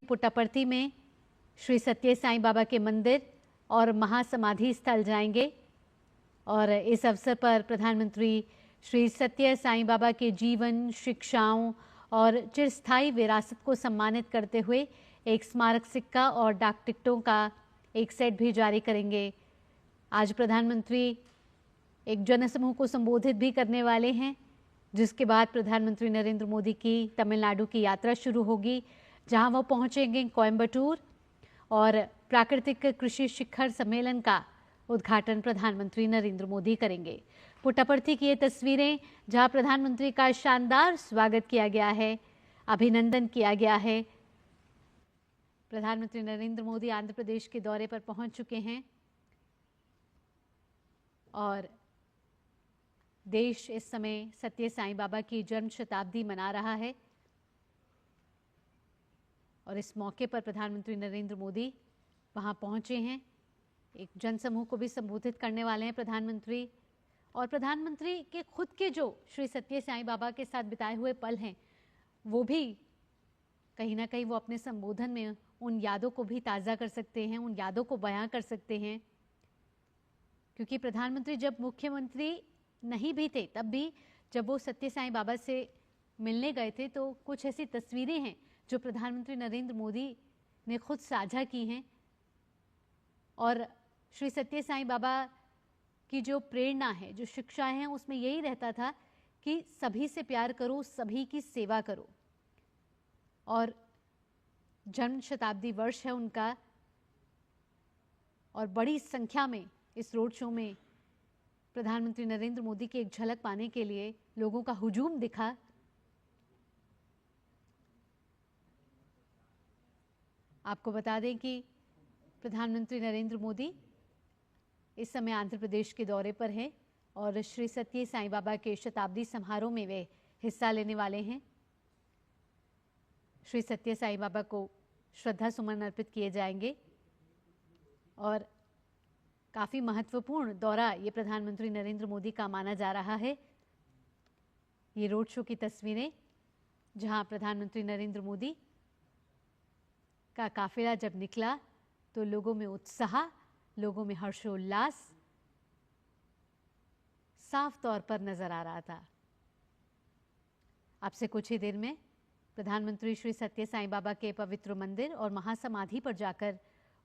पुट्टापर्थी में श्री सत्य साईं बाबा के मंदिर और महासमाधि स्थल जाएंगे और इस अवसर पर प्रधानमंत्री श्री सत्य साईं बाबा के जीवन, शिक्षाओं और चिरस्थायी विरासत को सम्मानित करते हुए एक स्मारक सिक्का और डाक टिकटों का एक सेट भी जारी करेंगे। आज प्रधानमंत्री एक जनसमूह को संबोधित भी करने वाले हैं, जिसके बाद प्रधानमंत्री नरेंद्र मोदी की तमिलनाडु की यात्रा शुरू होगी, जहां वो पहुंचेंगे कोयम्बटूर और प्राकृतिक कृषि शिखर सम्मेलन का उद्घाटन प्रधानमंत्री नरेंद्र मोदी करेंगे। पुट्टापर्थी की ये तस्वीरें, जहां प्रधानमंत्री का शानदार स्वागत किया गया है, अभिनंदन किया गया है। प्रधानमंत्री नरेंद्र मोदी आंध्र प्रदेश के दौरे पर पहुंच चुके हैं और देश इस समय सत्य साईं बाबा की जन्म शताब्दी मना रहा है और इस मौके पर प्रधानमंत्री नरेंद्र मोदी वहां पहुंचे हैं। एक जनसमूह को भी संबोधित करने वाले हैं प्रधानमंत्री, और प्रधानमंत्री के खुद के जो श्री सत्य साईं बाबा के साथ बिताए हुए पल हैं, वो भी कहीं ना कहीं वो अपने संबोधन में उन यादों को भी ताज़ा कर सकते हैं, उन यादों को बयां कर सकते हैं। क्योंकि प्रधानमंत्री जब मुख्यमंत्री नहीं भी थे, तब भी जब वो सत्य साईं बाबा से मिलने गए थे, तो कुछ ऐसी तस्वीरें हैं जो प्रधानमंत्री नरेंद्र मोदी ने खुद साझा की हैं। और श्री सत्य साईं बाबा की जो प्रेरणा है, जो शिक्षाएं हैं, उसमें यही रहता था कि सभी से प्यार करो, सभी की सेवा करो। और जन्म शताब्दी वर्ष है उनका और बड़ी संख्या में इस रोड शो में प्रधानमंत्री नरेंद्र मोदी की एक झलक पाने के लिए लोगों का हुजूम दिखा। आपको बता दें कि प्रधानमंत्री नरेंद्र मोदी इस समय आंध्र प्रदेश के दौरे पर हैं और श्री सत्य साईं बाबा के शताब्दी समारोह में वे हिस्सा लेने वाले हैं। श्री सत्य साईं बाबा को श्रद्धा सुमन अर्पित किए जाएंगे और काफ़ी महत्वपूर्ण दौरा ये प्रधानमंत्री नरेंद्र मोदी का माना जा रहा है। ये रोड शो की तस्वीरें, जहां प्रधानमंत्री नरेंद्र मोदी का काफिला जब निकला तो लोगों में उत्साह, लोगों में हर्षोल्लास साफ तौर पर नजर आ रहा था। अब से कुछ ही देर में प्रधानमंत्री श्री सत्य साईं बाबा के पवित्र मंदिर और महासमाधि पर जाकर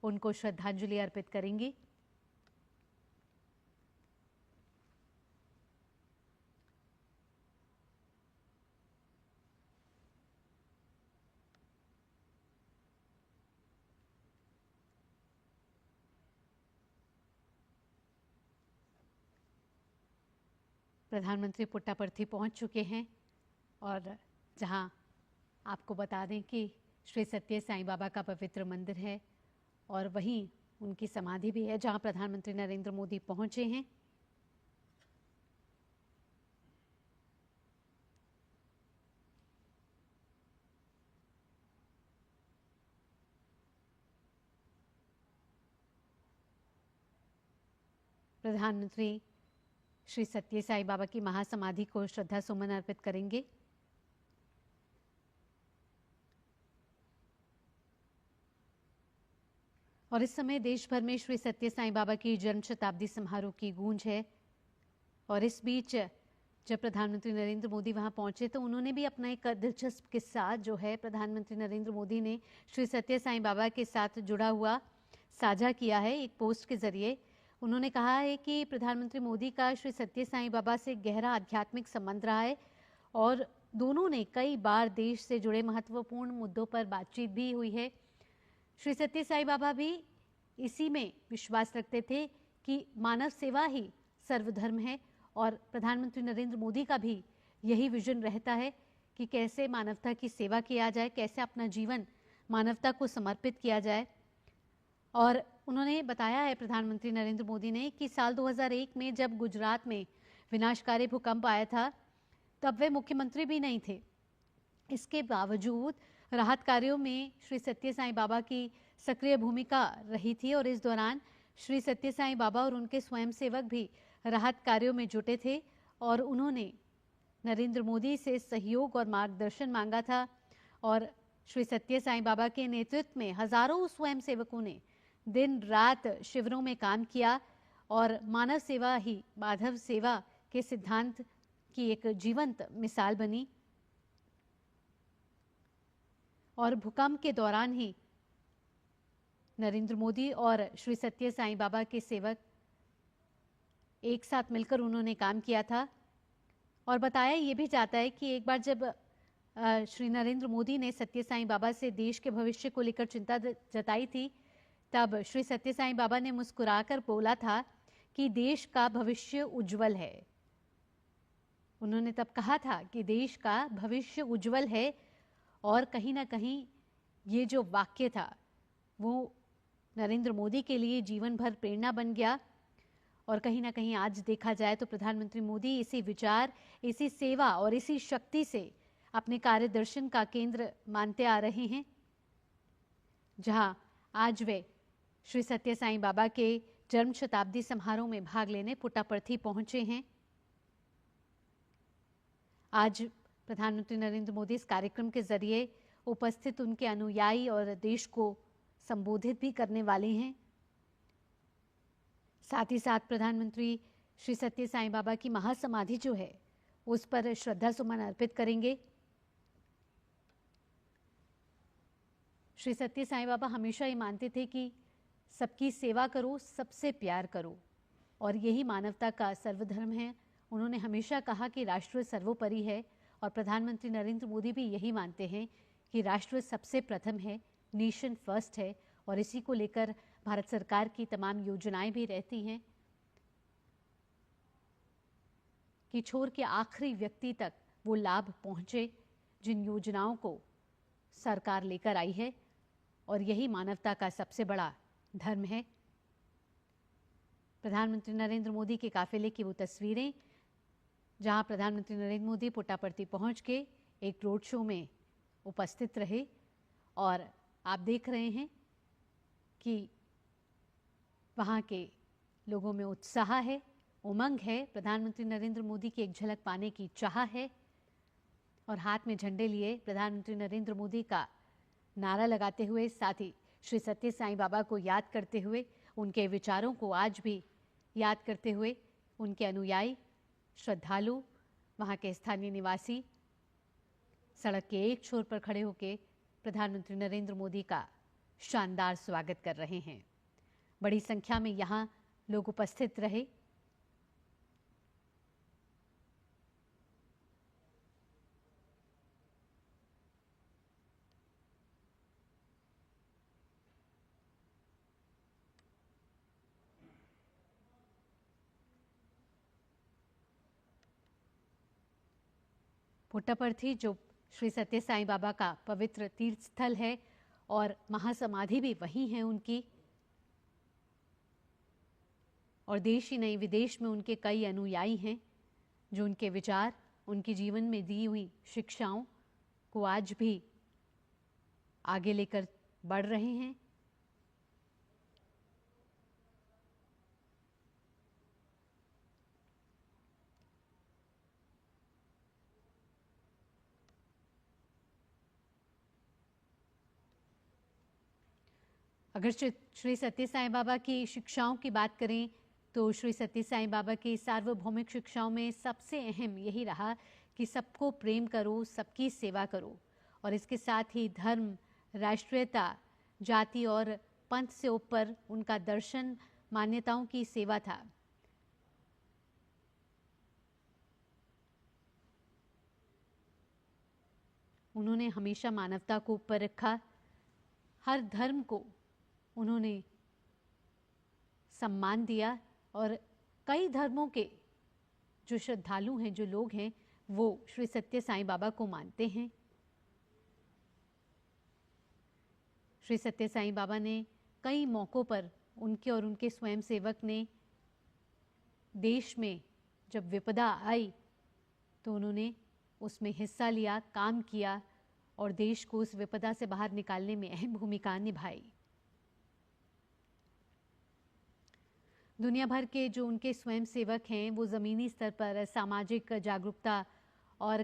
उनको श्रद्धांजलि अर्पित करेंगी। प्रधानमंत्री पुट्टापर्थी पहुंच चुके हैं और जहां आपको बता दें कि श्री सत्य साईं बाबा का पवित्र मंदिर है और वहीं उनकी समाधि भी है, जहां प्रधानमंत्री नरेंद्र मोदी पहुंचे हैं। प्रधानमंत्री श्री सत्य साईं बाबा की महासमाधि को श्रद्धा सुमन अर्पित करेंगे। और इस समय देश भर में श्री सत्य साईं बाबा की जन्म शताब्दी समारोह की गूंज है। और इस बीच जब प्रधानमंत्री नरेंद्र मोदी वहां पहुंचे तो उन्होंने भी अपना एक दिलचस्प किस्सा जो है प्रधानमंत्री नरेंद्र मोदी ने श्री सत्य साईं बाबा के साथ जुड़ा हुआ साझा किया है एक पोस्ट के जरिए। उन्होंने कहा है कि प्रधानमंत्री मोदी का श्री सत्य साईं बाबा से गहरा आध्यात्मिक संबंध रहा है और दोनों ने कई बार देश से जुड़े महत्वपूर्ण मुद्दों पर बातचीत भी हुई है। श्री सत्य साईं बाबा भी इसी में विश्वास रखते थे कि मानव सेवा ही सर्वधर्म है और प्रधानमंत्री नरेंद्र मोदी का भी यही विजन रहता है कि कैसे मानवता की सेवा किया जाए, कैसे अपना जीवन मानवता को समर्पित किया जाए। और उन्होंने बताया है प्रधानमंत्री नरेंद्र मोदी ने कि साल 2001 में जब गुजरात में विनाशकारी भूकंप आया था, तब वे मुख्यमंत्री भी नहीं थे। इसके बावजूद राहत कार्यों में श्री सत्य साईं बाबा की सक्रिय भूमिका रही थी और इस दौरान श्री सत्य साईं बाबा और उनके स्वयंसेवक भी राहत कार्यों में जुटे थे और उन्होंने नरेंद्र मोदी से सहयोग और मार्गदर्शन मांगा था। और श्री सत्य साईं बाबा के नेतृत्व में हजारों स्वयं सेवकों ने दिन रात शिविरों में काम किया और मानव सेवा ही माधव सेवा के सिद्धांत की एक जीवंत मिसाल बनी। और भूकंप के दौरान ही नरेंद्र मोदी और श्री सत्य साईं बाबा के सेवक एक साथ मिलकर उन्होंने काम किया था। और बताया ये भी जाता है कि एक बार जब श्री नरेंद्र मोदी ने सत्य साईं बाबा से देश के भविष्य को लेकर चिंता जताई थी, तब श्री सत्य साईं बाबा ने मुस्कुराकर बोला था कि देश का भविष्य उज्जवल है। उन्होंने तब कहा था कि देश का भविष्य उज्जवल है। और कहीं ना कहीं ये जो वाक्य था वो नरेंद्र मोदी के लिए जीवन भर प्रेरणा बन गया। और कहीं ना कहीं आज देखा जाए तो प्रधानमंत्री मोदी इसी विचार, इसी सेवा और इसी शक्ति से अपने कार्यदर्शन का केंद्र मानते आ रहे हैं। जहां आज वे श्री सत्य साईं बाबा के जन्म शताब्दी समारोह में भाग लेने पुट्टापर्थी पहुंचे हैं। आज प्रधानमंत्री नरेंद्र मोदी इस कार्यक्रम के जरिए उपस्थित उनके अनुयायी और देश को संबोधित भी करने वाले हैं। साथ ही साथ प्रधानमंत्री श्री सत्य साईं बाबा की महासमाधि जो है उस पर श्रद्धा सुमन अर्पित करेंगे। श्री सत्य साईं बाबा हमेशा ये मानते थे कि सबकी सेवा करो, सबसे प्यार करो, और यही मानवता का सर्वधर्म है। उन्होंने हमेशा कहा कि राष्ट्र सर्वोपरि है, और प्रधानमंत्री नरेंद्र मोदी भी यही मानते हैं कि राष्ट्र सबसे प्रथम है, नेशन फर्स्ट है। और इसी को लेकर भारत सरकार की तमाम योजनाएं भी रहती हैं कि छोर के आखिरी व्यक्ति तक वो लाभ पहुंचे जिन योजनाओं को सरकार लेकर आई है। और यही मानवता का सबसे बड़ा धर्म है। प्रधानमंत्री नरेंद्र मोदी के काफिले की वो तस्वीरें जहां प्रधानमंत्री नरेंद्र मोदी पुट्टापर्थी पहुंच के एक रोड शो में उपस्थित रहे। और आप देख रहे हैं कि वहां के लोगों में उत्साह है, उमंग है, प्रधानमंत्री नरेंद्र मोदी की एक झलक पाने की चाह है। और हाथ में झंडे लिए प्रधानमंत्री नरेंद्र मोदी का नारा लगाते हुए, साथ ही श्री सत्य साईं बाबा को याद करते हुए, उनके विचारों को आज भी याद करते हुए उनके अनुयायी, श्रद्धालु, वहाँ के स्थानीय निवासी सड़क के एक छोर पर खड़े होकर प्रधानमंत्री नरेंद्र मोदी का शानदार स्वागत कर रहे हैं। बड़ी संख्या में यहाँ लोग उपस्थित रहे। पुट्टापर्थी जो श्री सत्य साईं बाबा का पवित्र तीर्थ स्थल है और महासमाधि भी वही है उनकी। और देश ही नहीं विदेश में उनके कई अनुयायी हैं जो उनके विचार, उनके जीवन में दी हुई शिक्षाओं को आज भी आगे लेकर बढ़ रहे हैं। अगर श्री सत्य साईं बाबा की शिक्षाओं की बात करें तो श्री सत्य साईं बाबा की सार्वभौमिक शिक्षाओं में सबसे अहम यही रहा कि सबको प्रेम करो, सबकी सेवा करो। और इसके साथ ही धर्म, राष्ट्रीयता, जाति और पंथ से ऊपर उनका दर्शन, मान्यताओं की सेवा था। उन्होंने हमेशा मानवता को ऊपर रखा। हर धर्म को उन्होंने सम्मान दिया और कई धर्मों के जो श्रद्धालु हैं, जो लोग हैं, वो श्री सत्य साईं बाबा को मानते हैं। श्री सत्य साईं बाबा ने कई मौक़ों पर उनके और उनके स्वयंसेवक ने देश में जब विपदा आई तो उन्होंने उसमें हिस्सा लिया, काम किया और देश को उस विपदा से बाहर निकालने में अहम भूमिका निभाई। दुनिया भर के जो उनके स्वयंसेवक हैं वो ज़मीनी स्तर पर सामाजिक जागरूकता और